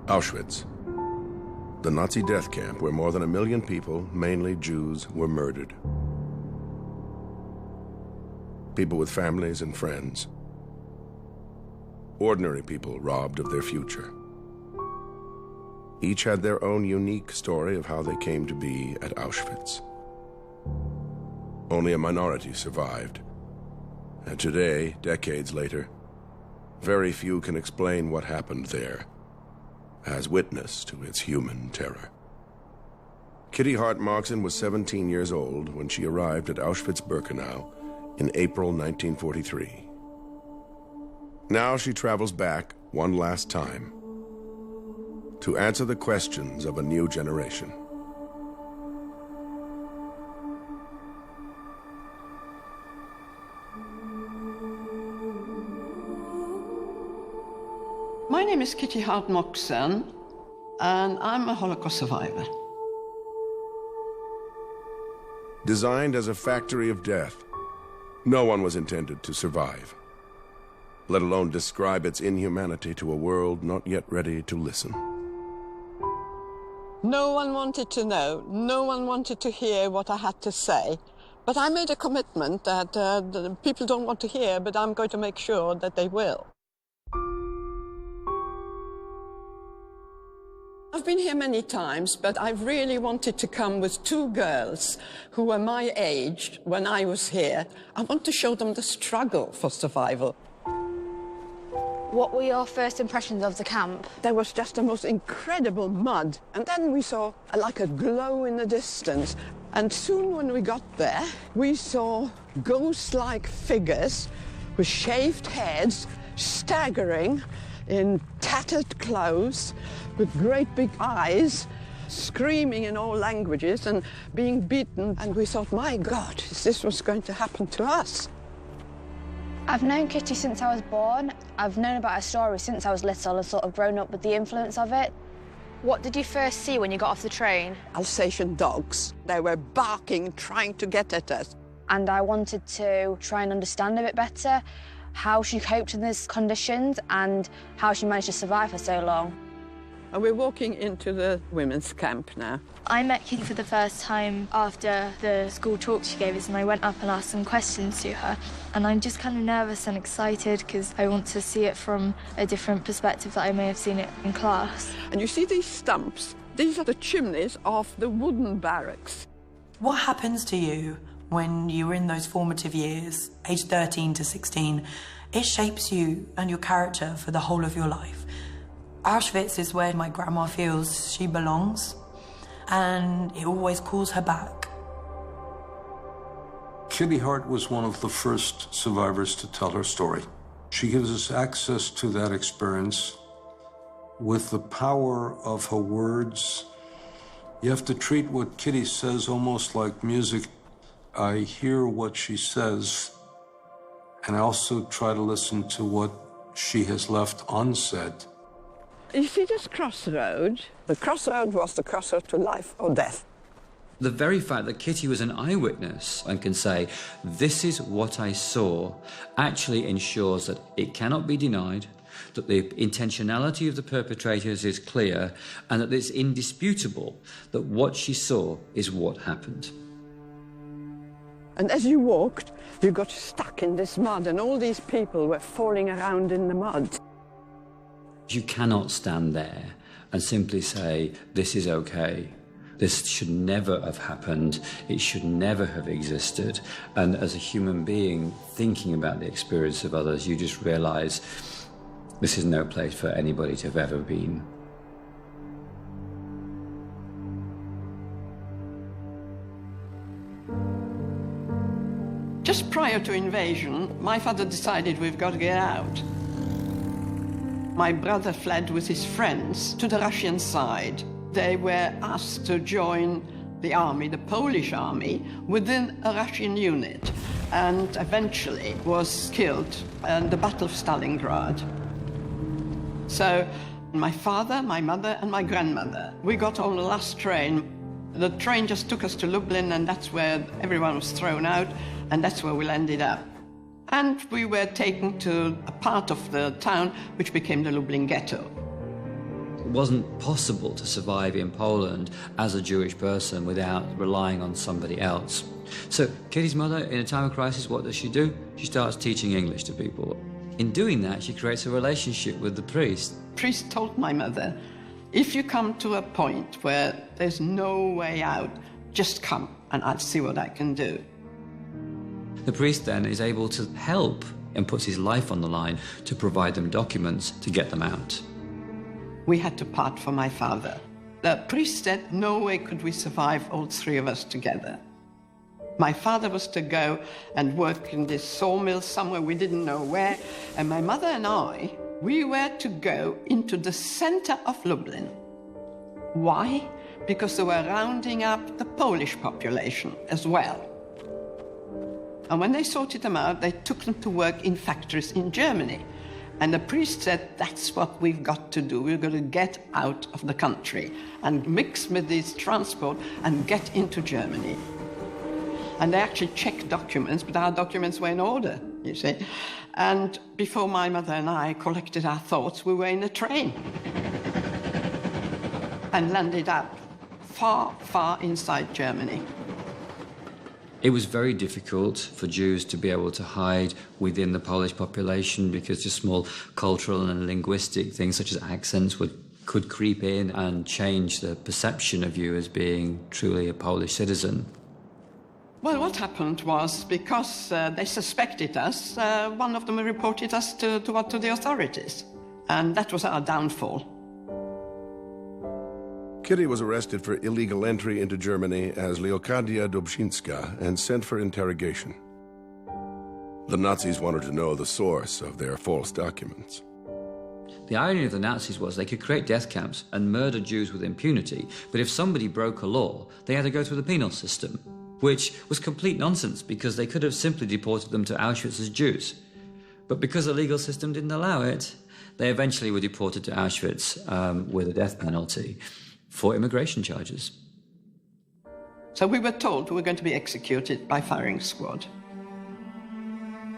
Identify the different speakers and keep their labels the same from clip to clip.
Speaker 1: Auschwitz, the Nazi death camp where more than 1 million people, mainly Jews, were murdered. People with families and friends. Ordinary people robbed of their future. Each had their own unique story of how they came to be at Auschwitz. Only a minority survived. And today, decades later, very few can explain what happened there as witness to its human terror. Kitty Hart Markson was 17 years old when she arrived at Auschwitz-Birkenau in April 1943. Now she travels back one last time to answer the questions of a new generation.
Speaker 2: My name is Kitty Hart Markson, and I'm a Holocaust survivor.
Speaker 1: Designed as a factory of death, no one was intended to survive, let alone describe its inhumanity to a world not yet ready to listen.
Speaker 2: No one wanted to know, no one wanted to hear what I had to say. But I made a commitment that the people don't want to hear, but I'm going to make sure that they will. I've been here many times, but I really wanted to come with 2 girls who were my age when I was here. I want to show them the struggle for survival.
Speaker 3: What were your first impressions of the camp?
Speaker 2: There was just the most incredible mud. And then we saw like a glow in the distance. And soon when we got there, we saw ghost-like figures with shaved heads, staggering in tattered clothes, with great big eyes, screaming in all languages and being beaten. And we thought, my God, is this what's going to happen to us?
Speaker 3: I've known Kitty since I was born. I've known about her story since I was little and sort of grown up with the influence of it. What did you first see when you got off the train?
Speaker 2: Alsatian dogs. They were barking, trying to get at us.
Speaker 3: And I wanted to try and understand a bit better how she coped in these conditions and how she managed to survive for so long.
Speaker 2: And we're walking into the women's camp now.
Speaker 4: I met Kitty for the first time after the school talk she gave us, and I went up and asked some questions to her. And I'm just kind of nervous and excited because I want to see it from a different perspective that I may have seen it in class.
Speaker 2: And you see these stumps? These are the chimneys of the wooden barracks.
Speaker 5: What happens to you when you're in those formative years, age 13 to 16? It shapes you and your character for the whole of your life. Auschwitz is where my grandma feels she belongs, and it always calls her back.
Speaker 6: Kitty Hart was one of the first survivors to tell her story. She gives us access to that experience with the power of her words. You have to treat what Kitty says almost like music. I hear what she says, and I also try to listen to what she has left unsaid.
Speaker 2: You see this crossroad? The crossroad was the crossroad to life or death.
Speaker 7: The very fact that Kitty was an eyewitness and can say, this is what I saw, actually ensures that it cannot be denied, that the intentionality of the perpetrators is clear, and that it's indisputable that what she saw is what happened.
Speaker 2: And as you walked, you got stuck in this mud, and all these people were falling around in the mud.
Speaker 7: You cannot stand there and simply say, this is okay. This should never have happened. It should never have existed. And as a human being thinking about the experience of others, you just realize this is no place for anybody to have ever been.
Speaker 2: Just prior to invasion, my father decided we've got to get out. My brother fled with his friends to the Russian side. They were asked to join the army, the Polish army, within a Russian unit, and eventually was killed in the Battle of Stalingrad. So my father, my mother, and my grandmother, we got on the last train. The train just took us to Lublin, and that's where everyone was thrown out, and that's where we ended up. And we were taken to a part of the town which became the Lublin ghetto.
Speaker 7: wasn't possible to survive in Poland as a Jewish person without relying on somebody else. So Kitty's mother, in a time of crisis, what does she do? She starts teaching English to people. In doing that, she creates a relationship with the priest.
Speaker 2: The priest told my mother, if you come to a point where there's no way out, just come and I'll see what I can do.
Speaker 7: The priest then is able to help and puts his life on the line to provide them documents to get them out.
Speaker 2: We had to part for my father. The priest said no way could we survive, all three of us together. My father was to go and work in this sawmill somewhere, we didn't know where, and my mother and I, we were to go into the center of Lublin. Why? Because they were rounding up the Polish population as well. And when they sorted them out, they took them to work in factories in Germany. And the priest said, that's what we've got to do. We're going to get out of the country and mix with this transport and get into Germany. And they actually checked documents, but our documents were in order, you see. And before my mother and I collected our thoughts, we were in a train and landed up far, far inside Germany.
Speaker 7: It was very difficult for Jews to be able to hide within the Polish population because just small cultural and linguistic things such as accents could creep in and change the perception of you as being truly a Polish citizen.
Speaker 2: Well, what happened was, because they suspected us, one of them reported us to the authorities. And that was our downfall.
Speaker 1: Kitty was arrested for illegal entry into Germany as Leokadia Dobrzynska and sent for interrogation. The Nazis wanted to know the source of their false documents.
Speaker 7: The irony of the Nazis was they could create death camps and murder Jews with impunity, but if somebody broke a law, they had to go through the penal system, which was complete nonsense because they could have simply deported them to Auschwitz as Jews. But because the legal system didn't allow it, they eventually were deported to Auschwitz with a death penalty for immigration charges.
Speaker 2: So we were told we were going to be executed by firing squad.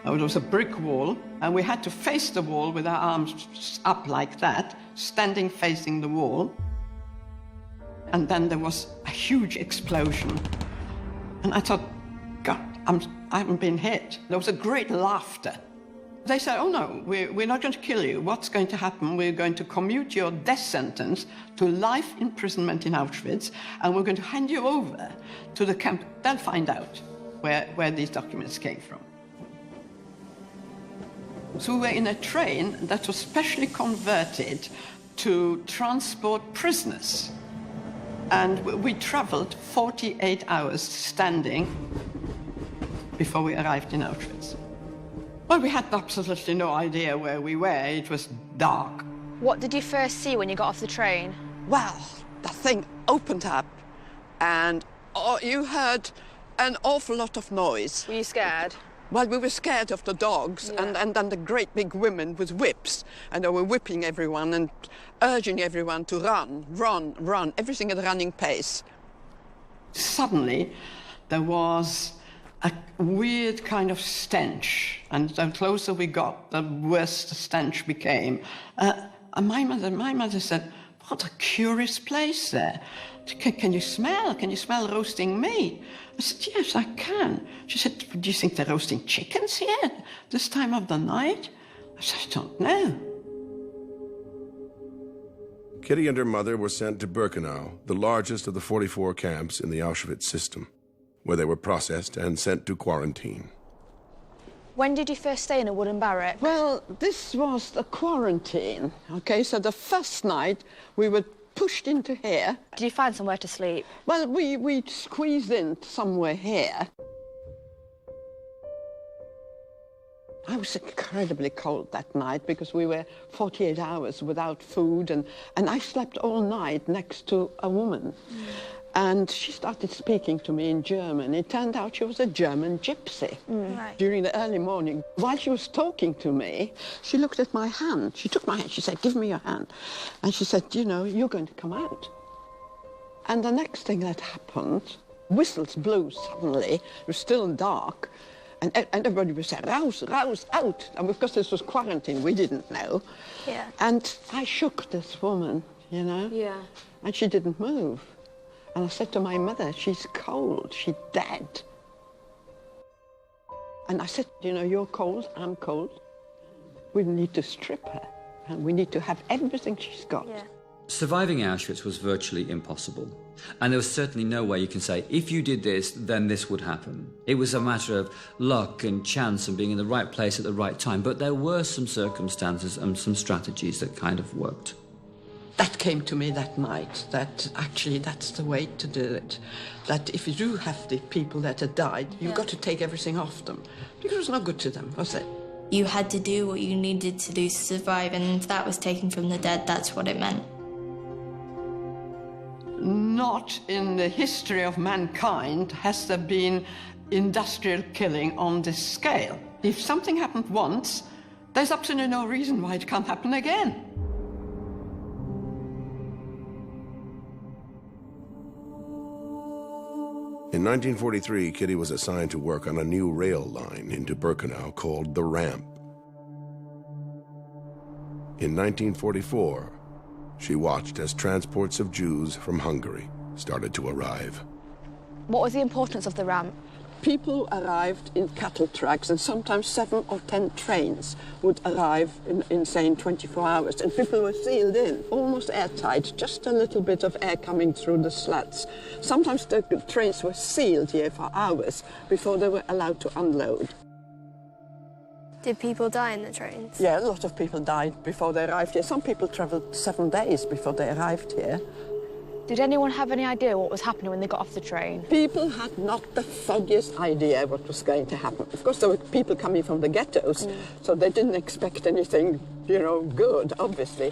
Speaker 2: It was a brick wall, and we had to face the wall with our arms up like that, standing facing the wall. And then there was a huge explosion. And I thought, God, I haven't been hit. There was a great laughter. They said, oh no, we're not going to kill you. What's going to happen? We're going to commute your death sentence to life imprisonment in Auschwitz, and we're going to hand you over to the camp. They'll find out where these documents came from. So we were in a train that was specially converted to transport prisoners. And we traveled 48 hours standing before we arrived in Auschwitz. Well, we had absolutely no idea where we were. It was dark.
Speaker 3: What did you first see when you got off the train?
Speaker 2: Well, the thing opened up, and you heard an awful lot of noise.
Speaker 3: Were you scared?
Speaker 2: Well, we were scared of the dogs,
Speaker 3: Yeah.
Speaker 2: and then the great big women with whips, and they were whipping everyone and urging everyone to run, run, run, everything at a running pace. Suddenly, there was a weird kind of stench, and the closer we got, the worse the stench became. And my mother said, what a curious place there. Can you smell? Can you smell roasting meat? I said, yes, I can. She said, do you think they're roasting chickens here this time of the night? I said, I don't know.
Speaker 1: Kitty and her mother were sent to Birkenau, the largest of the 44 camps in the Auschwitz system, where they were processed and sent to quarantine.
Speaker 3: When did you first stay in a wooden barrack?
Speaker 2: Well, this was the quarantine, okay? So the first night we were pushed into here.
Speaker 3: Did you find somewhere to sleep?
Speaker 2: Well, we squeezed in somewhere here. I was incredibly cold that night because we were 48 hours without food, and I slept all night next to a woman. And she started speaking to me in German. It turned out she was a German gypsy.
Speaker 3: Right.
Speaker 2: During the early morning, while she was talking to me, she looked at my hand. She took my hand. She said, give me your hand. And she said, you know, you're going to come out. And the next thing that happened, whistles blew suddenly. It was still dark. And everybody was saying, rouse, rouse, out. And because this was quarantine, we didn't know.
Speaker 3: Yeah.
Speaker 2: And I shook this woman. you know?
Speaker 4: Yeah.
Speaker 2: And she didn't move. And I said to my mother, she's cold, she's dead. And I said, you know, you're cold, I'm cold. We need to strip her, and we need to have everything she's got.
Speaker 4: Yeah.
Speaker 7: Surviving Auschwitz was virtually impossible. And there was certainly no way you can say, if you did this, then this would happen. It was a matter of luck and chance and being in the right place at the right time. But there were some circumstances and some strategies that kind of worked.
Speaker 2: That came to me that night, that actually that's the way to do it. That if you do have the people that had died, you've got to take everything off them. Because it's not good to them, was it?
Speaker 4: You had to do what you needed to do to survive, and if that was taken from the dead, that's what it meant.
Speaker 2: Not in the history of mankind has there been industrial killing on this scale. If something happened once, there's absolutely no reason why it can't happen again.
Speaker 1: In 1943, Kitty was assigned to work on a new rail line into Birkenau called the Ramp. In 1944, she watched as transports of Jews from Hungary started to arrive.
Speaker 3: What was the importance of the ramp?
Speaker 2: People arrived in cattle trucks, and sometimes 7 or 10 trains would arrive in say, 24 hours, and people were sealed in, almost airtight, just a little bit of air coming through the slats. Sometimes the trains were sealed here for hours before they were allowed to unload.
Speaker 8: Did people die in the trains?
Speaker 2: Yeah, a lot of people died before they arrived here. Some people travelled 7 days before they arrived here.
Speaker 3: Did anyone have any idea what was happening when they got off the train?
Speaker 2: People had not the foggiest idea what was going to happen. Of course, there were people coming from the ghettos, so they didn't expect anything, you know, good, obviously.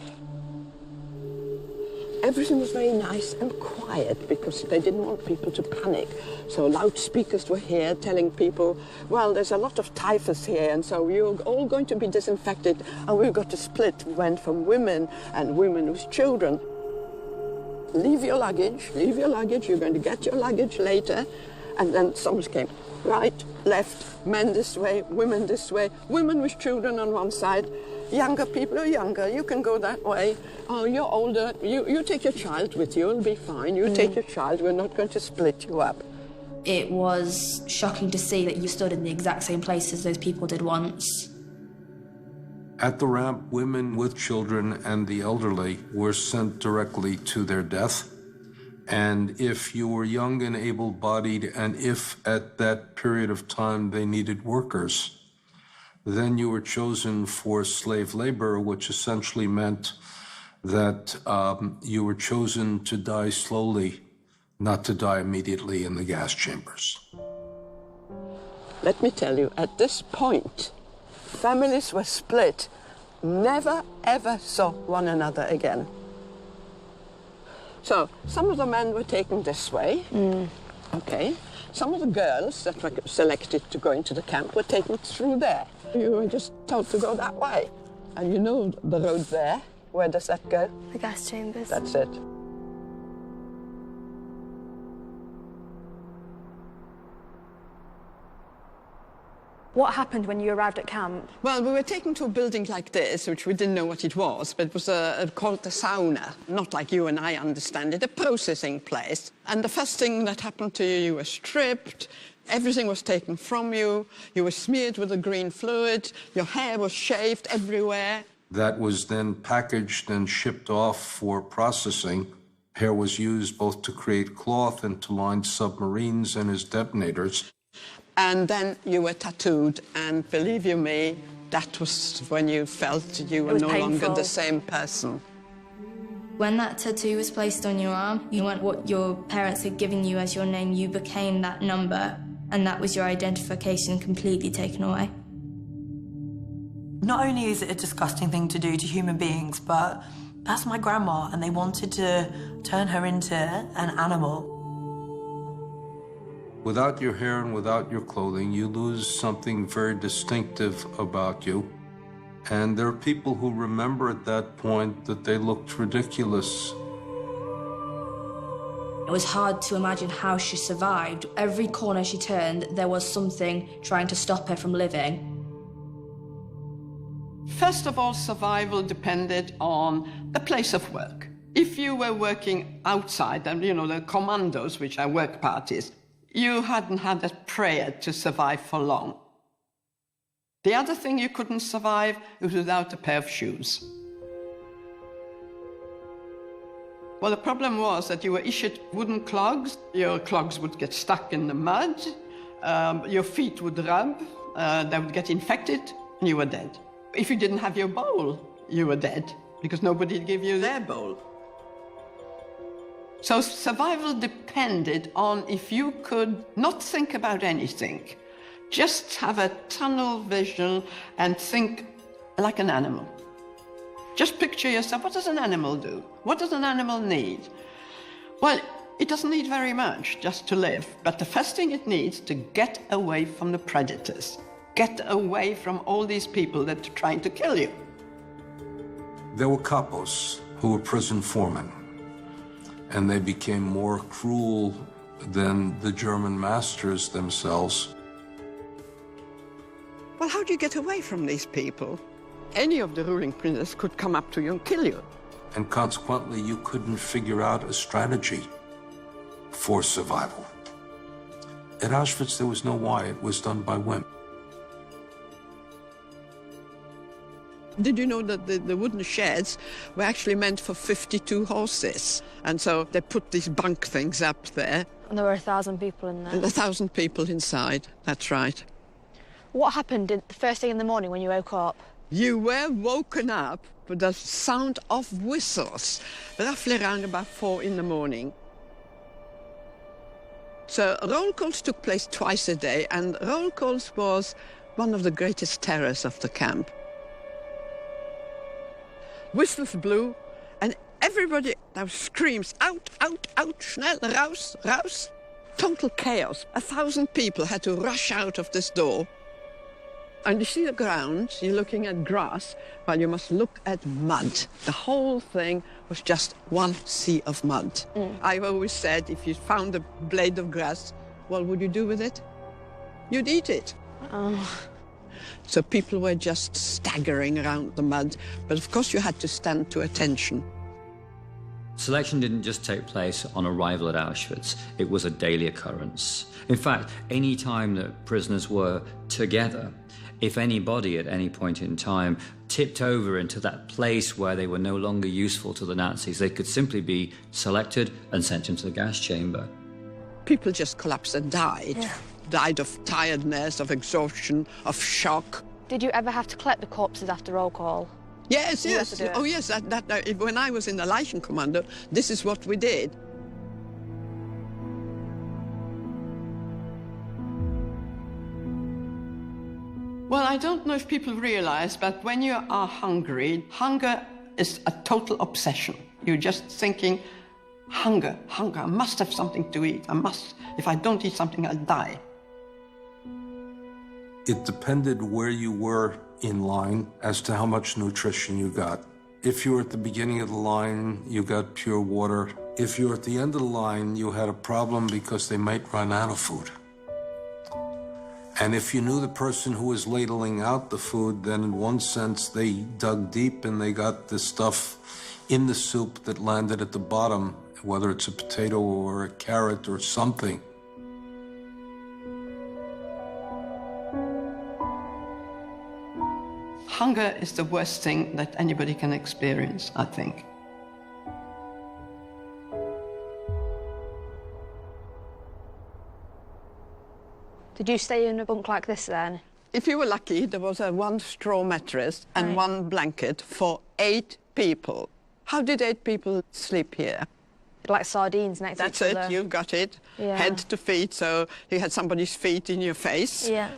Speaker 2: Everything was very nice and quiet because they didn't want people to panic. So loudspeakers were here telling people, well, there's a lot of typhus here, and so you're all going to be disinfected, and we've got to split. We went from women and women with children. Leave your luggage, you're going to get your luggage later. And then someone came, right, left, men this way, women women with children on one side. Younger people are younger, you can go that way. Oh, you're older, you take your child with you, it'll be fine. You take your child, we're not going to split you up.
Speaker 4: It was shocking to see that you stood in the exact same place as those people did once.
Speaker 6: At the ramp, women with children and the elderly were sent directly to their death. And if you were young and able-bodied, and if at that period of time they needed workers, then you were chosen for slave labor, which essentially meant that you were chosen to die slowly, not to die immediately in the gas chambers.
Speaker 2: Let me tell you, at this point, families were split, never ever saw one another again. So, some of the men were taken this way, okay. Some of the girls that were selected to go into the camp were taken through there. You were just told to go that way. And you know the road there, where does that go?
Speaker 8: The gas chambers.
Speaker 2: That's it.
Speaker 3: What happened when you arrived at camp?
Speaker 2: Well, we were taken to a building like this, which we didn't know what it was, but it was called the sauna. Not like you and I understand it, a processing place. And the first thing that happened to you, you were stripped, everything was taken from you, you were smeared with a green fluid, your hair was shaved everywhere.
Speaker 6: That was then packaged and shipped off for processing. Hair was used both to create cloth and to line submarines and as detonators.
Speaker 2: And then you were tattooed, and believe you me, that was when you felt you were no longer the same person.
Speaker 4: When that tattoo was placed on your arm, you weren't what your parents had given you as your name, you became that number, and that was your identification completely taken away.
Speaker 5: Not only is it a disgusting thing to do to human beings, but that's my grandma, and they wanted to turn her into an animal.
Speaker 6: Without your hair and without your clothing, you lose something very distinctive about you. And there are people who remember at that point that they looked ridiculous.
Speaker 4: It was hard to imagine how she survived. Every corner she turned, there was something trying to stop her from living.
Speaker 2: First of all, survival depended on the place of work. If you were working outside, and you know, the commandos, which are work parties, you hadn't had a prayer to survive for long. The other thing you couldn't survive was without a pair of shoes. Well, the problem was that you were issued wooden clogs. Your clogs would get stuck in the mud, your feet would rub, they would get infected, and you were dead. If you didn't have your bowl, you were dead, because nobody would give you their bowl. So survival depended on if you could not think about anything, just have a tunnel vision and think like an animal. Just picture yourself, what does an animal do? What does an animal need? Well, it doesn't need very much just to live, but the first thing it needs to get away from the predators, get away from all these people that are trying to kill you.
Speaker 6: There were capos who were prison foremen, and they became more cruel than the German masters themselves.
Speaker 2: Well, how do you get away from these people? Any of the ruling princes could come up to you and kill you.
Speaker 6: And consequently, you couldn't figure out a strategy for survival. At Auschwitz, there was no why. It was done by whim.
Speaker 2: Did you know that the wooden sheds were actually meant for 52 horses? And so they put these bunk things up there.
Speaker 3: And there were 1,000 people in there.
Speaker 2: And 1,000 people inside, that's right.
Speaker 3: What happened the first thing in the morning when you woke up?
Speaker 2: You were woken up with the sound of whistles, roughly around about 4 in the morning. So roll calls took place twice a day, and roll calls was one of the greatest terrors of the camp. Whistles blew, and everybody now screams, out, out, out, schnell, raus, raus. Total chaos. 1,000 people had to rush out of this door. And you see the ground, you're looking at grass, but you must look at mud. The whole thing was just one sea of mud. I've always said, if you found a blade of grass, what would you do with it? You'd eat it. So people were just staggering around the mud, but of course you had to stand to attention.
Speaker 7: Selection didn't just take place on arrival at Auschwitz, it was a daily occurrence. In fact, any time that prisoners were together, if anybody at any point in time tipped over into that place where they were no longer useful to the Nazis, they could simply be selected and sent into the gas chamber.
Speaker 2: People just collapsed and died.
Speaker 3: Yeah.
Speaker 2: Died of tiredness, of exhaustion, of shock.
Speaker 3: Did you ever have to collect the corpses after roll call?
Speaker 2: Yes,
Speaker 3: You
Speaker 2: yes.
Speaker 3: had to do it.
Speaker 2: Oh, yes. When I was in the Leichenkommando, this is what we did. Well, I don't know if people realize, but when you are hungry, hunger is a total obsession. You're just thinking, hunger, hunger, I must have something to eat. I must. If I don't eat something, I'll die.
Speaker 6: It depended where you were in line as to how much nutrition you got. If you were at the beginning of the line, you got pure water. If you were at the end of the line, you had a problem because they might run out of food. And if you knew the person who was ladling out the food, then in one sense they dug deep and they got the stuff in the soup that landed at the bottom, whether it's a potato or a carrot or something.
Speaker 2: Hunger is the worst thing that anybody can experience, I think.
Speaker 3: Did you stay in a bunk like this then?
Speaker 2: If you were lucky, there was a one straw mattress and one blanket for 8 people. How did 8 people sleep here?
Speaker 3: Like sardines next to each other?
Speaker 2: That's it, you've got it.
Speaker 3: Yeah.
Speaker 2: Head to feet, so you had somebody's feet in your face.
Speaker 8: Yeah.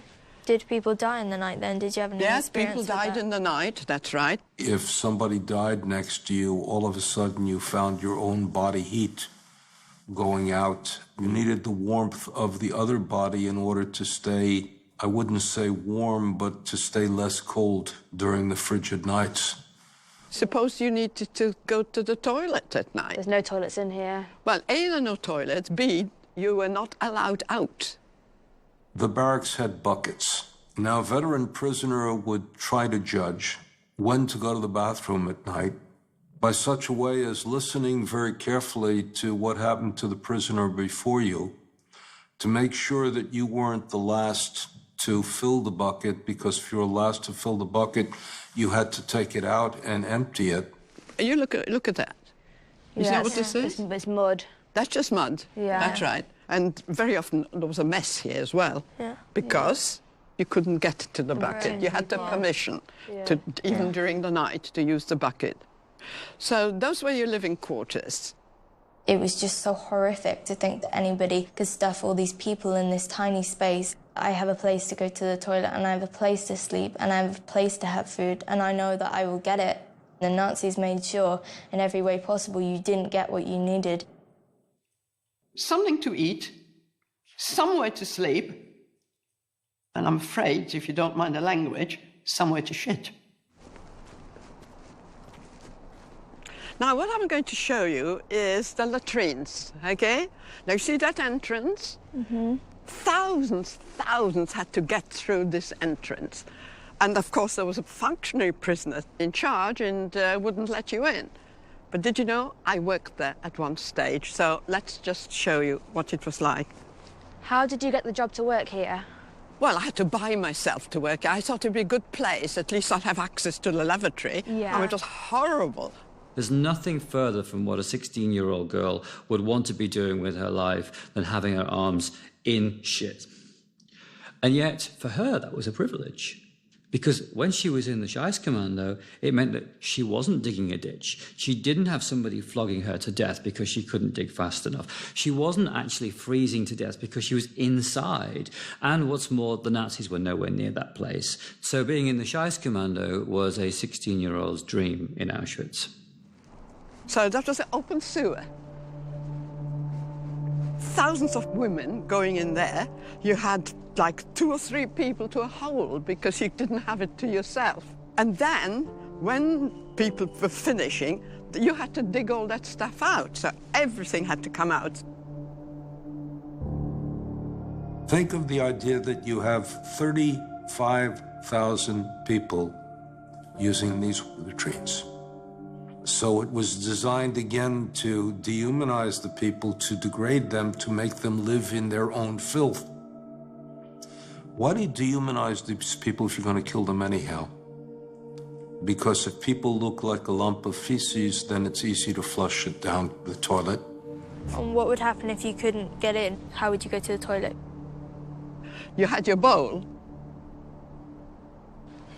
Speaker 8: Did people die in the night then? Did you have any
Speaker 2: Yes,
Speaker 8: experience
Speaker 2: people
Speaker 8: with
Speaker 2: died
Speaker 8: that?
Speaker 2: in the night, that's right.
Speaker 6: If somebody died next to you, all of a sudden you found your own body heat going out. You needed the warmth of the other body in order to stay, I wouldn't say warm, but to stay less cold during the frigid nights.
Speaker 2: Suppose you needed to go to the toilet at night.
Speaker 3: There's no toilets in here.
Speaker 2: Well, A, there are no toilets. B, you were not allowed out.
Speaker 6: The barracks had buckets. Now, a veteran prisoner would try to judge when to go to the bathroom at night by such a way as listening very carefully to what happened to the prisoner before you, to make sure that you weren't the last to fill the bucket, because if you were last to fill the bucket, you had to take it out and empty it.
Speaker 2: You look at that. Is that what this is?
Speaker 3: It's mud.
Speaker 2: That's just mud.
Speaker 3: Yeah.
Speaker 2: That's right. And very often there was a mess here as well.
Speaker 8: Yeah.
Speaker 2: Because you couldn't get to the bucket. You had the permission to, even during the night, to use the bucket. So those were your living quarters.
Speaker 4: It was just so horrific to think that anybody could stuff all these people in this tiny space. I have a place to go to the toilet, and I have a place to sleep, and I have a place to have food, and I know that I will get it. The Nazis made sure in every way possible you didn't get what you needed.
Speaker 2: Something to eat, somewhere to sleep, and I'm afraid, if you don't mind the language, somewhere to shit. Now, what I'm going to show you is the latrines, okay? Now, you see that entrance? Mm-hmm. Thousands had to get through this entrance. And, of course, there was a functionary prisoner in charge and wouldn't let you in. But did you know, I worked there at one stage, so let's just show you what it was like.
Speaker 3: How did you get the job to work here?
Speaker 2: Well, I had to buy myself to work. I thought it'd be a good place. At least I'd have access to the lavatory.
Speaker 3: Yeah.
Speaker 2: I mean, it was horrible.
Speaker 7: There's nothing further from what a 16-year-old girl would want to be doing with her life than having her arms in shit. And yet, for her, that was a privilege. Because when she was in the Scheisskommando, it meant that she wasn't digging a ditch. She didn't have somebody flogging her to death because she couldn't dig fast enough. She wasn't actually freezing to death because she was inside. And what's more, the Nazis were nowhere near that place. So being in the Scheisskommando was a 16-year-old's dream in Auschwitz.
Speaker 2: So that was an open sewer. Thousands of women going in there. You had like 2 or 3 people to a hole because you didn't have it to yourself. And then, when people were finishing, you had to dig all that stuff out. So everything had to come out.
Speaker 6: Think of the idea that you have 35,000 people using these latrines. So it was designed again to dehumanize the people, to degrade them, to make them live in their own filth. Why do you dehumanize these people if you're going to kill them anyhow? Because if people look like a lump of feces, then it's easy to flush it down the toilet.
Speaker 8: And what would happen if you couldn't get in? How would you go to the toilet?
Speaker 2: You had your bowl.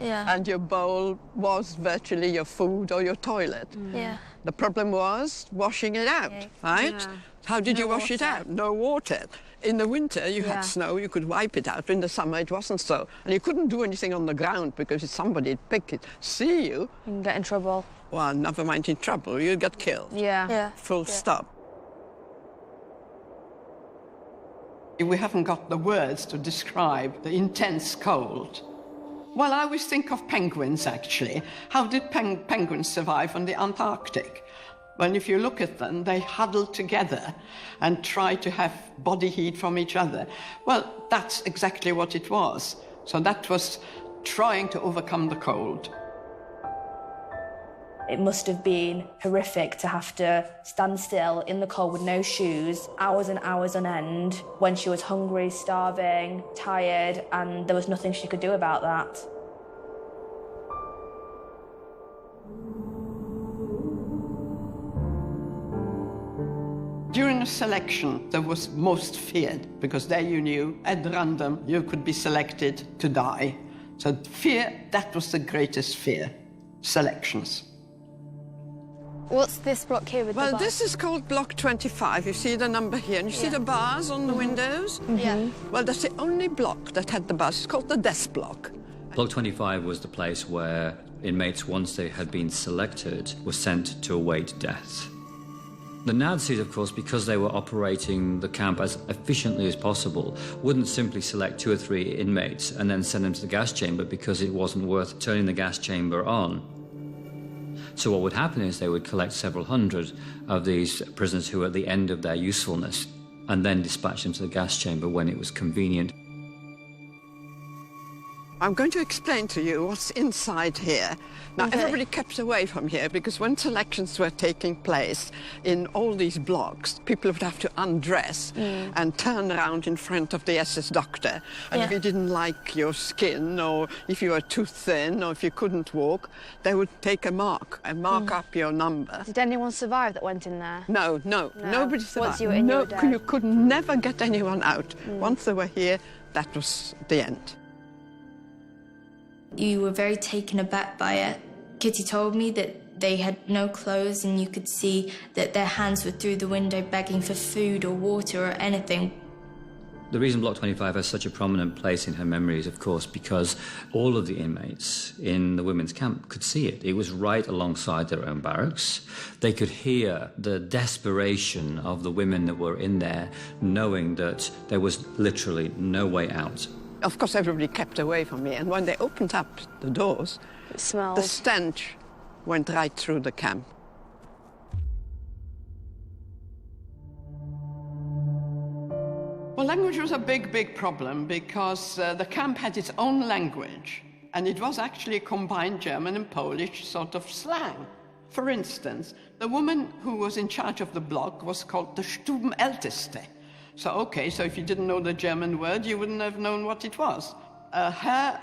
Speaker 8: Yeah.
Speaker 2: And your bowl was virtually your food or your toilet.
Speaker 8: Yeah.
Speaker 2: The problem was washing it out, right?
Speaker 3: Yeah.
Speaker 2: How did you wash it out? No water. In the winter, you had
Speaker 3: Yeah.
Speaker 2: snow, you could wipe it out. In the summer, it wasn't so. And you couldn't do anything on the ground because if somebody'd pick it, see you,
Speaker 3: You can get in trouble.
Speaker 2: well, never mind in trouble, you'd get killed.
Speaker 3: Yeah.
Speaker 8: Yeah.
Speaker 2: Full stop. We haven't got the words to describe the intense cold. Well, I always think of penguins, actually. How did penguins survive on the Antarctic? Well, if you look at them, they huddle together and try to have body heat from each other. Well, that's exactly what it was. So that was trying to overcome the cold.
Speaker 3: It must have been horrific to have to stand still in the cold with no shoes, hours and hours on end, when she was hungry, starving, tired, and there was nothing she could do about that.
Speaker 2: During the selection, there was most feared, because there you knew, at random, you could be selected to die. So fear, that was the greatest fear, selections.
Speaker 8: What's this block here with the
Speaker 2: Well,
Speaker 8: bars?
Speaker 2: this is called Block 25. You see the number here, and you see the bars on the windows?
Speaker 8: Yeah.
Speaker 2: Well, that's the only block that had the bars. It's called the death block.
Speaker 7: Block 25 was the place where inmates, once they had been selected, were sent to await death. The Nazis, of course, because they were operating the camp as efficiently as possible, wouldn't simply select 2 or 3 inmates and then send them to the gas chamber because it wasn't worth turning the gas chamber on. So what would happen is they would collect several hundred of these prisoners who were at the end of their usefulness and then dispatch them to the gas chamber when it was convenient.
Speaker 2: I'm going to explain to you what's inside here. Now, everybody kept away from here because when selections were taking place in all these blocks, people would have to undress and turn around in front of the SS doctor. And if he didn't like your skin, or if you were too thin, or if you couldn't walk, they would take a mark and mark up your number.
Speaker 8: Did anyone survive that went in there?
Speaker 2: No, nobody survived.
Speaker 8: Once you were in, you were dead.
Speaker 2: You could never get anyone out. Once they were here, that was the end.
Speaker 4: You were very taken aback by it. Kitty told me that they had no clothes and you could see that their hands were through the window begging for food or water or anything.
Speaker 7: The reason Block 25 has such a prominent place in her memory is, of course, because all of the inmates in the women's camp could see it. It was right alongside their own barracks. They could hear the desperation of the women that were in there, knowing that there was literally no way out.
Speaker 2: Of course, everybody kept away from me, and when they opened up the doors,
Speaker 8: It smelled.
Speaker 2: the stench went right through the camp. Well, language was a big problem because the camp had its own language, and it was actually a combined German and Polish sort of slang. For instance, the woman who was in charge of the block was called the Stubenälteste. So if you didn't know the German word, you wouldn't have known what it was. Her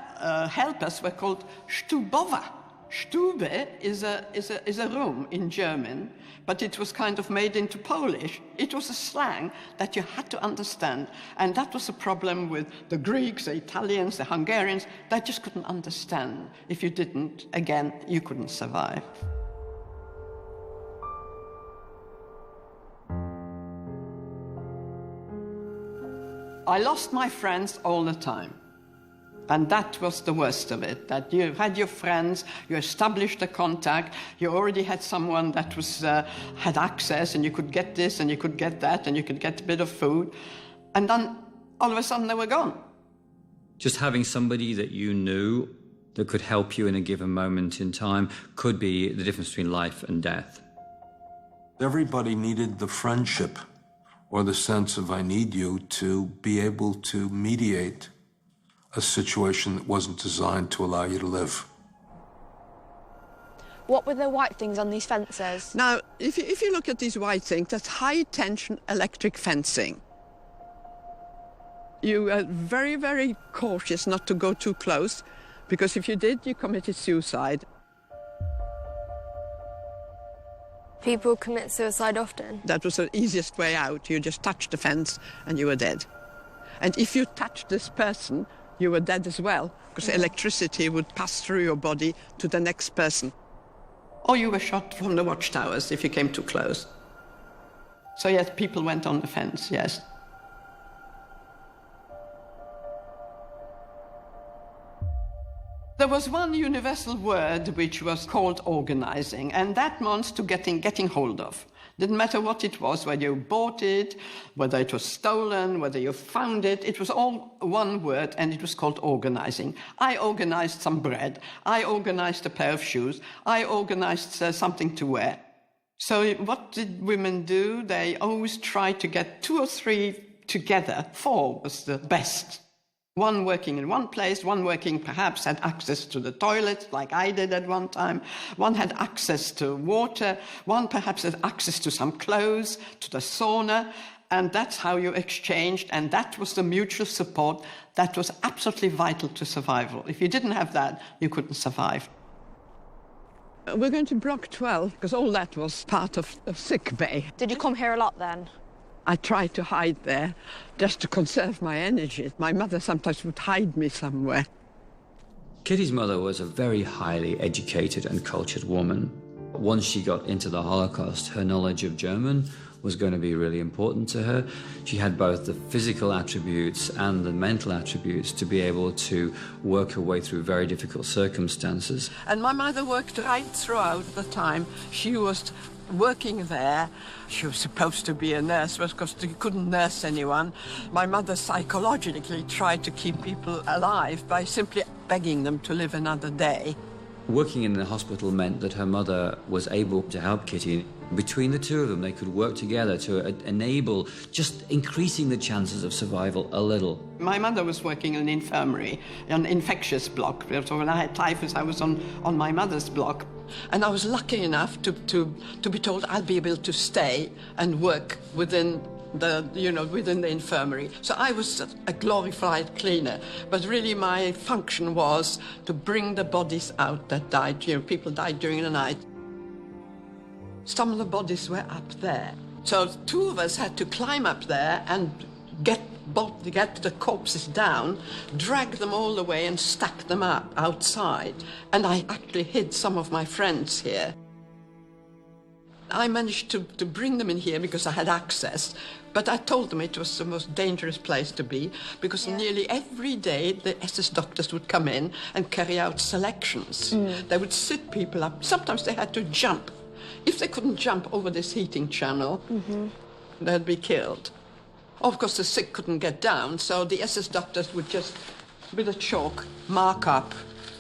Speaker 2: helpers were called Stubowa. Stube is a room in German, but it was kind of made into Polish. It was a slang that you had to understand, and that was a problem with the Greeks, the Italians, the Hungarians. They just couldn't understand. If you didn't, again, you couldn't survive. I lost my friends all the time. And that was the worst of it, that you had your friends, you established a contact, you already had someone that had access, and you could get this, and you could get that, and you could get a bit of food. And then, all of a sudden, they were gone.
Speaker 7: Just having somebody that you knew that could help you in a given moment in time could be the difference between life and death.
Speaker 6: Everybody needed the friendship or the sense of I need you to be able to mediate a situation that wasn't designed to allow you to live.
Speaker 8: What were the white things on these fences?
Speaker 2: Now, if you look at these white things, that's high-tension electric fencing. You are very, very cautious not to go too close, because if you did, you committed suicide.
Speaker 8: People commit suicide often?
Speaker 2: That was the easiest way out. You just touched the fence and you were dead. And if you touched this person, you were dead as well, because electricity would pass through your body to the next person. Or you were shot from the watchtowers if you came too close. So yes, people went on the fence, yes. There was one universal word which was called organizing, and that meant to getting hold of. Didn't matter what it was, whether you bought it, whether it was stolen, whether you found it, it was all one word, and it was called organizing. I organized some bread, I organized a pair of shoes, I organized something to wear. So what did women do? They always tried to get 2 or 3 together. 4 was the best. One working in one place, one working perhaps had access to the toilet, like I did at one time. One had access to water. One perhaps had access to some clothes, to the sauna. And that's how you exchanged. And that was the mutual support that was absolutely vital to survival. If you didn't have that, you couldn't survive. We're going to Block 12, because all that was part of sick bay.
Speaker 8: Did you come here a lot then?
Speaker 2: I tried to hide there just to conserve my energy. My mother sometimes would hide me somewhere.
Speaker 7: Kitty's mother was a very highly educated and cultured woman. Once she got into the Holocaust, her knowledge of German was going to be really important to her. She had both the physical attributes and the mental attributes to be able to work her way through very difficult circumstances.
Speaker 2: And my mother worked right throughout the time. She was working there. She was supposed to be a nurse, because she couldn't nurse anyone. My mother psychologically tried to keep people alive by simply begging them to live another day.
Speaker 7: Working in the hospital meant that her mother was able to help Kitty. Between the two of them, they could work together to enable just increasing the chances of survival a little.
Speaker 2: My mother was working in an infirmary, an infectious block. So when I had typhus, I was on my mother's block. And I was lucky enough to be told I'll be able to stay and work within the infirmary. So I was a glorified cleaner, but really my function was to bring the bodies out that died. People died during the night. Some of the bodies were up there. So two of us had to climb up there and get the corpses down, drag them all the way and stack them up outside. And I actually hid some of my friends here. I managed to bring them in here because I had access, but I told them it was the most dangerous place to be because nearly every day the SS doctors would come in and carry out selections. They would sit people up. Sometimes they had to jump. If they couldn't jump over this heating channel, they'd be killed. Of course, the sick couldn't get down, so the SS doctors would just, with a chalk, mark up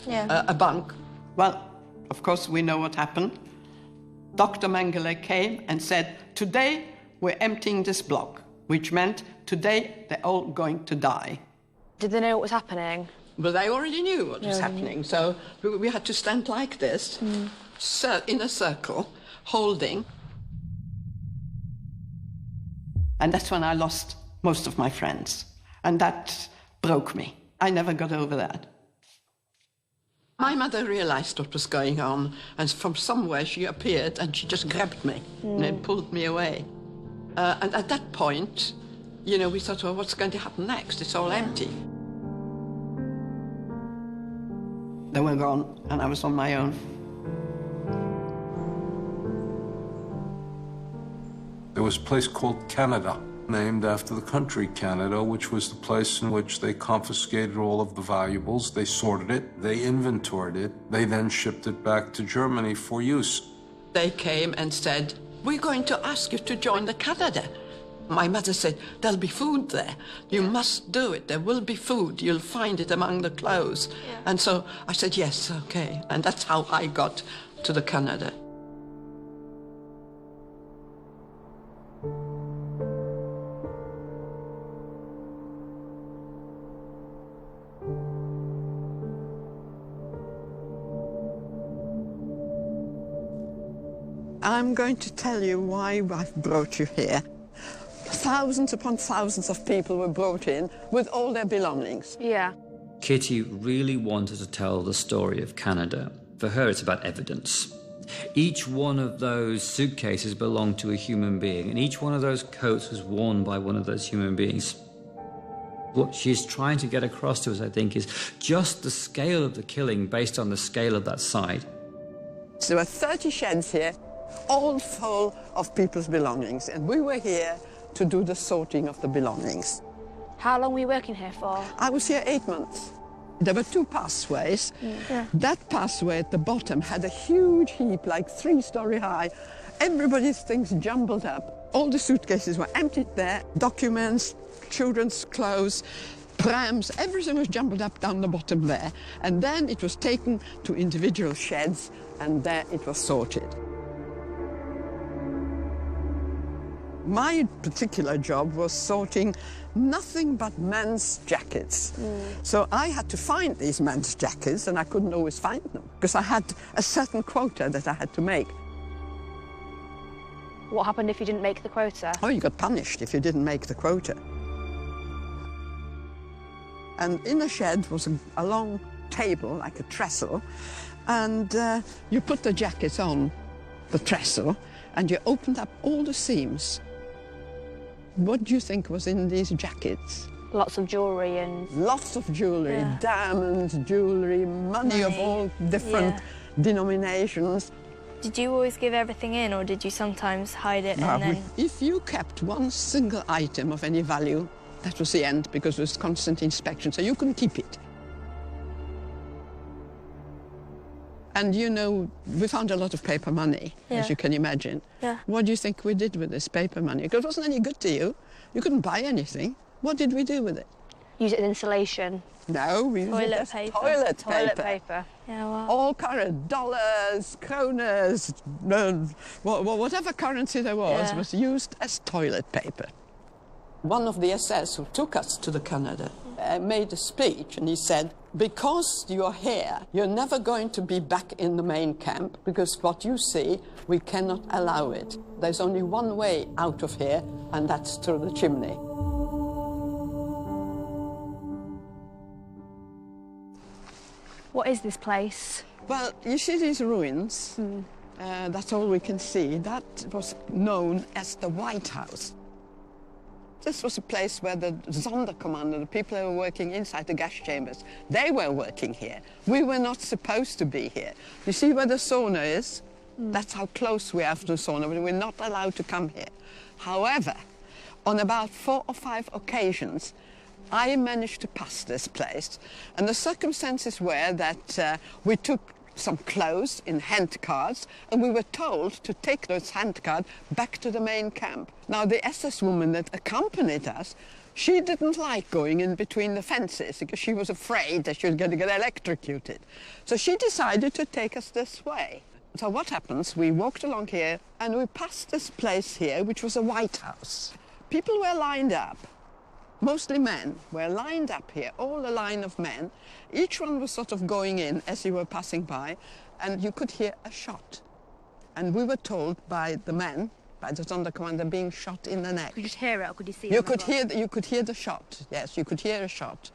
Speaker 2: a bunk. Well, of course, we know what happened. Dr. Mengele came and said, today we're emptying this block, which meant today they're all going to die.
Speaker 3: Did they know what was happening?
Speaker 2: Well, they already knew what was happening, so we had to stand like this, in a circle, holding. And that's when I lost most of my friends. And that broke me. I never got over that. My mother realized what was going on, and from somewhere she appeared and she just grabbed me and pulled me away. And at that point, we thought, well, what's going to happen next? It's all empty. They were gone, and I was on my own.
Speaker 6: There was a place called Canada, named after the country Canada, which was the place in which they confiscated all of the valuables, they sorted it, they inventoried it, they then shipped it back to Germany for use.
Speaker 2: They came and said, we're going to ask you to join the Canada. My mother said, there'll be food there. You must do it. There will be food. You'll find it among the clothes. Yeah. And so I said, yes, okay. And that's how I got to the Canada. I'm going to tell you why I've brought you here. Thousands upon thousands of people were brought in with all their belongings.
Speaker 3: Yeah.
Speaker 7: Kitty really wanted to tell the story of Canada. For her, it's about evidence. Each one of those suitcases belonged to a human being, and each one of those coats was worn by one of those human beings. What she's trying to get across to us, I think, is just the scale of the killing based on the scale of that site.
Speaker 2: So there were 30 sheds here, all full of people's belongings, and we were here to do the sorting of the belongings.
Speaker 3: How long were you working here for?
Speaker 2: I was here 8 months. There were 2 pathways. Yeah. That pathway at the bottom had a huge heap, like 3-story high. Everybody's things jumbled up. All the suitcases were emptied there, documents, children's clothes, prams, everything was jumbled up down the bottom there. And then it was taken to individual sheds, and there it was sorted. My particular job was sorting nothing but men's jackets. So I had to find these men's jackets, and I couldn't always find them because I had a certain quota that I had to make.
Speaker 3: What happened if you didn't make the quota?
Speaker 2: Oh, you got punished if you didn't make the quota. And in the shed was a long table, like a trestle, and you put the jackets on the trestle, and you opened up all the seams. What do you think was in these jackets?
Speaker 3: Lots of jewellery and...
Speaker 2: Lots of jewellery, diamonds, jewellery, money of all different denominations.
Speaker 4: Did you always give everything in, or did you sometimes hide it and then...
Speaker 2: If you kept one single item of any value, that was the end, because it was constant inspection, so you couldn't keep it. And we found a lot of paper money, as you can imagine.
Speaker 4: Yeah.
Speaker 2: What do you think we did with this paper money? Because it wasn't any good to you. You couldn't buy anything. What did we do with it?
Speaker 3: use it as insulation?
Speaker 9: No, we use it as toilet paper.
Speaker 3: Toilet paper. Yeah, wow.
Speaker 9: All current, dollars, kronas, whatever currency there was used as toilet paper. One of the SS who took us to the Canada made a speech, and he said, because you're here, you're never going to be back in the main camp, because what you see, we cannot allow it. There's only one way out of here, and that's through the chimney.
Speaker 3: What is this place?
Speaker 9: Well, you see these ruins. That's all we can see. That was known as the White House. This was a place where the Sonderkommando, the people who were working inside the gas chambers, they were working here. We were not supposed to be here. You see where the sauna is? That's how close we are to the sauna, but we're not allowed to come here. However, on about 4 or 5 occasions, I managed to pass this place, and the circumstances were that we took some clothes in handcarts, and we were told to take those handcarts back to the main camp. Now, the SS woman that accompanied us, she didn't like going in between the fences because she was afraid that she was going to get electrocuted. So she decided to take us this way. So what happens, we walked along here, and we passed this place here, which was a White House. People were lined up. Mostly men were lined up here, all a line of men. Each one was sort of going in as you were passing by, and you could hear a shot. And we were told by the men, by the Sonderkommando, being shot in the neck.
Speaker 3: Could you just hear it, or could you see it?
Speaker 9: You could hear the shot, yes, you could hear a shot.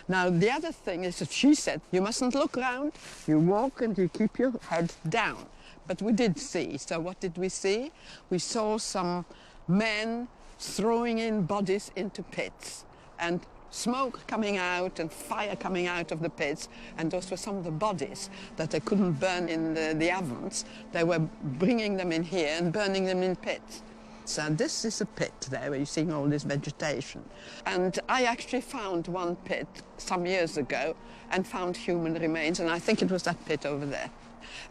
Speaker 9: Now, the other thing is that she said, you mustn't look round, you walk and you keep your head down. But we did see, so what did we see? We saw some men throwing in bodies into pits, and smoke coming out and fire coming out of the pits, and those were some of the bodies that they couldn't burn in the ovens. They were bringing them in here and burning them in pits. So this is a pit there where you're seeing all this vegetation. And I actually found one pit some years ago and found human remains, and I think it was that pit over there.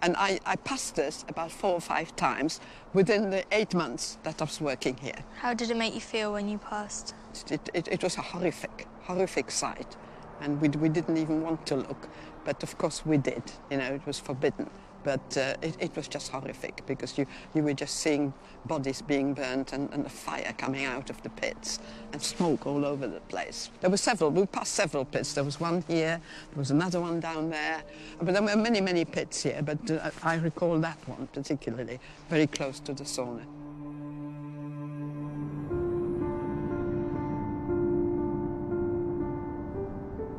Speaker 9: And I passed this about 4 or 5 times within the 8 months that I was working here.
Speaker 4: How did it make you feel when you passed?
Speaker 9: It was a horrific sight. And we didn't even want to look. But of course we did. You know, it was forbidden. But it was just horrific because you were just seeing bodies being burnt and the fire coming out of the pits and smoke all over the place. There were several, we passed several pits. There was one here, there was another one down there. But there were many, many pits here, but I recall that one particularly, very close to the sauna.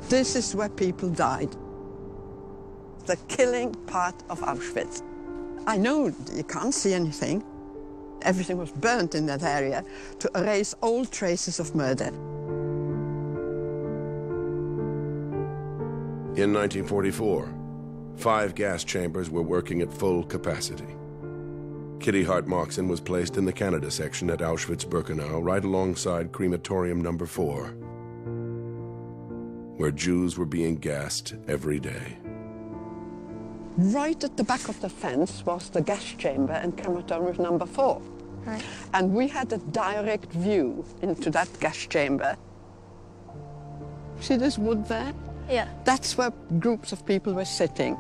Speaker 9: This is where people died. The killing part of Auschwitz. I know you can't see anything. Everything was burnt in that area to erase all traces of murder.
Speaker 1: In 1944, 5 gas chambers were working at full capacity. Kitty Hart Moxon was placed in the Canada section at Auschwitz-Birkenau, right alongside crematorium number 4, where Jews were being gassed every day.
Speaker 9: Right at the back of the fence was the gas chamber and crematorium number 4.
Speaker 4: Right.
Speaker 9: And we had a direct view into that gas chamber. See this wood there?
Speaker 4: Yeah.
Speaker 9: That's where groups of people were sitting.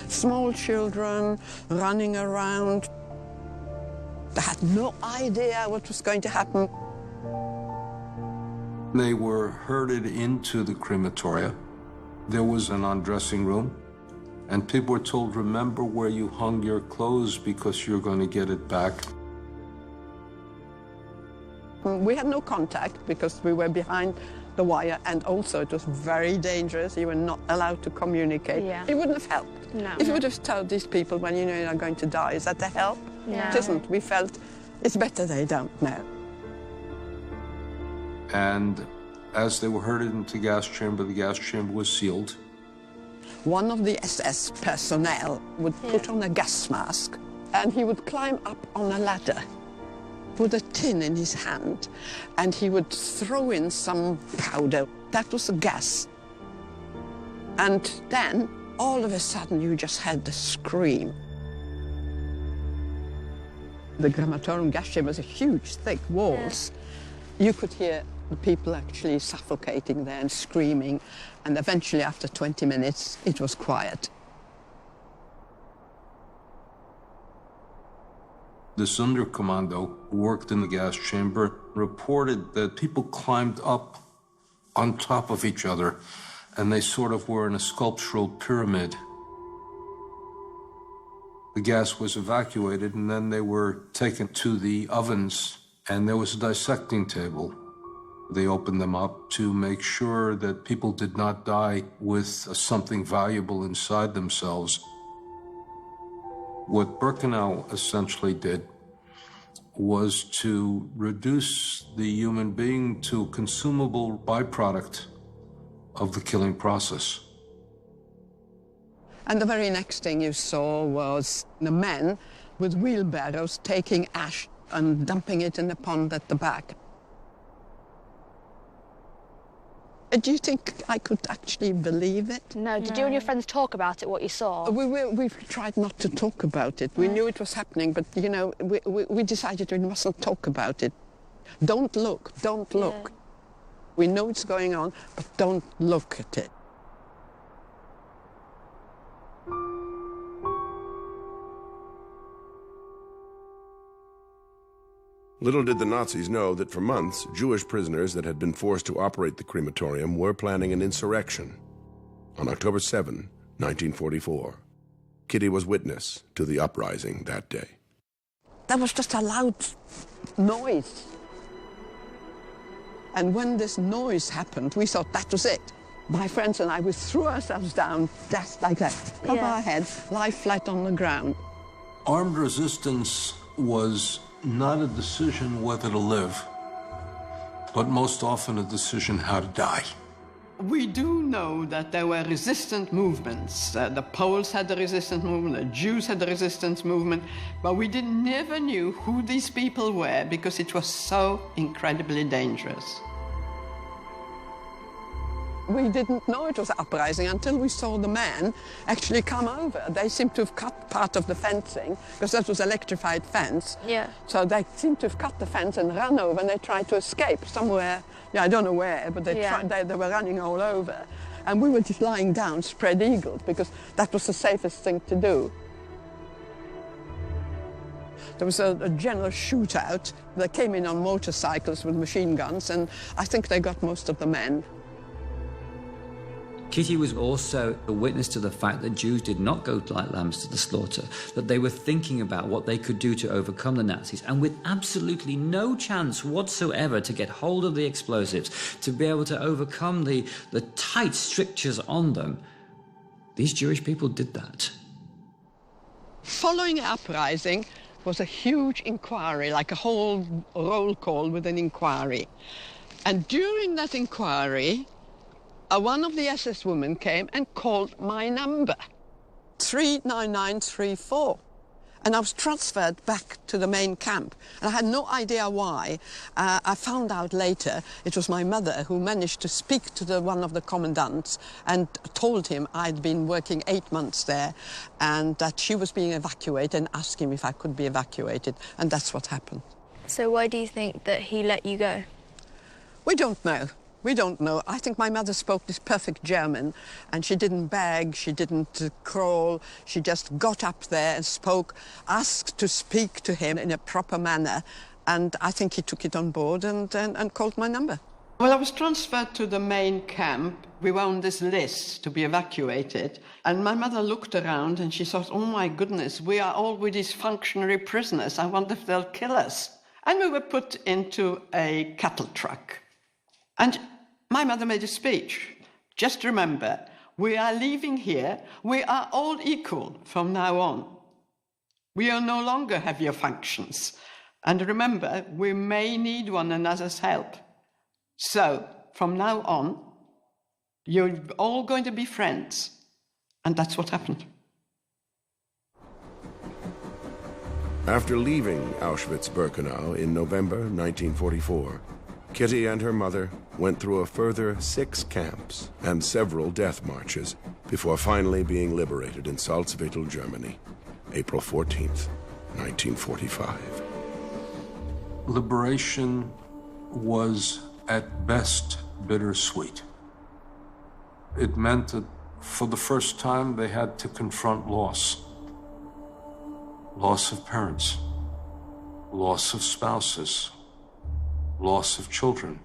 Speaker 9: Small children running around. They had no idea what was going to happen.
Speaker 6: They were herded into the crematoria. There was an undressing room, and people were told, remember where you hung your clothes because you're going to get it back.
Speaker 9: We had no contact because we were behind the wire, and also it was very dangerous. You were not allowed to communicate.
Speaker 3: Yeah.
Speaker 9: It wouldn't have helped.
Speaker 3: No.
Speaker 9: If you would have told these people when you know you're going to die, is that the help?
Speaker 3: No.
Speaker 9: It isn't. We felt it's better they don't know.
Speaker 6: And as they were herded into the gas chamber was sealed.
Speaker 9: One of the SS personnel would put on a gas mask, and he would climb up on a ladder with a tin in his hand, and he would throw in some powder. That was the gas. And then, all of a sudden, you just had the scream. The crematorium gas chamber was a huge, thick walls. You could hear the people actually suffocating there and screaming, and eventually after 20 minutes it was quiet.
Speaker 6: The Sonderkommando who worked in the gas chamber reported that people climbed up on top of each other, and they sort of were in a sculptural pyramid. The gas was evacuated, and then they were taken to the ovens, and there was a dissecting table. They opened them up to make sure that people did not die with something valuable inside themselves. What Birkenau essentially did was to reduce the human being to a consumable byproduct of the killing process.
Speaker 9: And the very next thing you saw was the men with wheelbarrows taking ash and dumping it in the pond at the back. Do you think I could actually believe it?
Speaker 3: No. Did you and your friends talk about it, what you saw?
Speaker 9: We tried not to talk about it. We knew it was happening, but, you know, we decided we mustn't talk about it. Don't look.
Speaker 3: Yeah.
Speaker 9: We know it's going on, but don't look at it.
Speaker 1: Little did the Nazis know that for months, Jewish prisoners that had been forced to operate the crematorium were planning an insurrection. On October 7, 1944, Kitty was witness to the uprising that day.
Speaker 9: There was just a loud noise. And when this noise happened, we thought that was it. My friends and I, we threw ourselves down just like that, cover our heads, lie flat on the ground.
Speaker 6: Armed resistance was not a decision whether to live, but most often a decision how to die.
Speaker 2: We do know that there were resistant movements. The Poles had the resistance movement, the Jews had the resistance movement, but we never knew who these people were because it was so incredibly dangerous.
Speaker 9: We didn't know it was an uprising until we saw the men actually come over. They seemed to have cut part of the fencing, because that was electrified fence.
Speaker 3: Yeah.
Speaker 9: So they seemed to have cut the fence and run over, and they tried to escape somewhere. Yeah, I don't know where, but they were running all over. And we were just lying down, spread-eagled, because that was the safest thing to do. There was a general shootout. They came in on motorcycles with machine guns, and I think they got most of the men.
Speaker 7: Kitty was also a witness to the fact that Jews did not go like lambs to the slaughter, that they were thinking about what they could do to overcome the Nazis, and with absolutely no chance whatsoever to get hold of the explosives, to be able to overcome the tight strictures on them. These Jewish people did that.
Speaker 9: Following the uprising was a huge inquiry, like a whole roll call with an inquiry. And during that inquiry, one of the SS women came and called my number, 39934. And I was transferred back to the main camp. And I had no idea why. I found out later it was my mother who managed to speak to one of the commandants and told him I'd been working 8 months there and that she was being evacuated, and asked him if I could be evacuated. And that's what happened.
Speaker 8: So why do you think that he let you go?
Speaker 9: We don't know. We don't know. I think my mother spoke this perfect German, and she didn't beg, she didn't crawl, she just got up there and spoke, asked to speak to him in a proper manner, and I think he took it on board and called my number.
Speaker 2: Well, I was transferred to the main camp. We were on this list to be evacuated, and my mother looked around and she thought, oh my goodness, we are all with these functionary prisoners. I wonder if they'll kill us. And we were put into a cattle truck. And my mother made a speech. Just remember, we are leaving here. We are all equal from now on. We will no longer have your functions. And remember, we may need one another's help. So, from now on, you're all going to be friends. And that's what happened.
Speaker 1: After leaving Auschwitz-Birkenau in November 1944, Kitty and her mother went through a further 6 camps and several death marches before finally being liberated in Salzwedel, Germany, April 14th, 1945.
Speaker 6: Liberation was at best bittersweet. It meant that for the first time they had to confront loss. Loss of parents, loss of spouses, loss of children,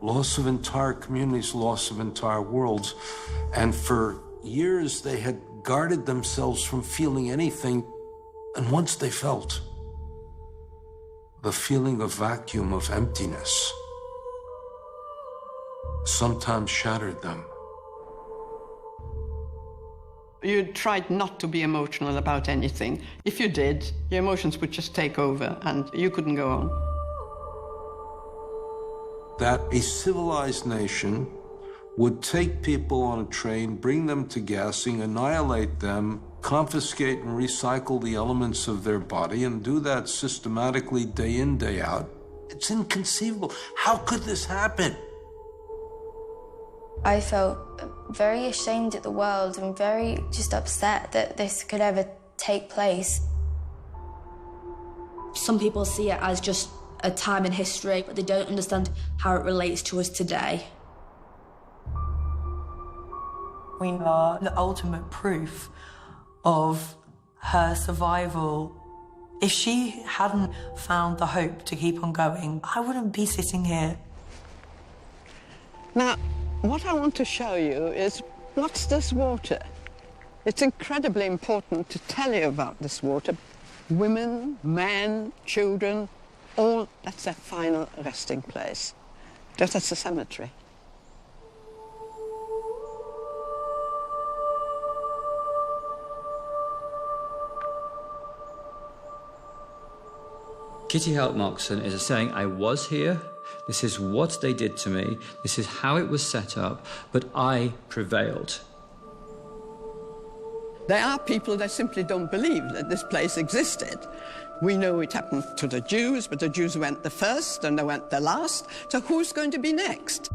Speaker 6: loss of entire communities, loss of entire worlds. And for years they had guarded themselves from feeling anything. And once they felt the feeling of vacuum, of emptiness, sometimes shattered them.
Speaker 2: You tried not to be emotional about anything. If you did, your emotions would just take over and you couldn't go on.
Speaker 6: That a civilized nation would take people on a train, bring them to gassing, annihilate them, confiscate and recycle the elements of their body, and do that systematically day in, day out. It's inconceivable. How could this happen?
Speaker 4: I felt very ashamed at the world and very just upset that this could ever take place.
Speaker 3: Some people see it as just a time in history, but they don't understand how it relates to us today.
Speaker 5: We are the ultimate proof of her survival. If she hadn't found the hope to keep on going, I wouldn't be sitting here.
Speaker 9: Now, what I want to show you is, what's this water? It's incredibly important to tell you about this water. Women, men, children, all, that's their final resting place. That's a cemetery.
Speaker 7: Kitty Help-Moxon is saying, I was here, this is what they did to me, this is how it was set up, but I prevailed.
Speaker 9: There are people that simply don't believe that this place existed. We know it happened to the Jews, but the Jews went the first and they went the last, so who's going to be next?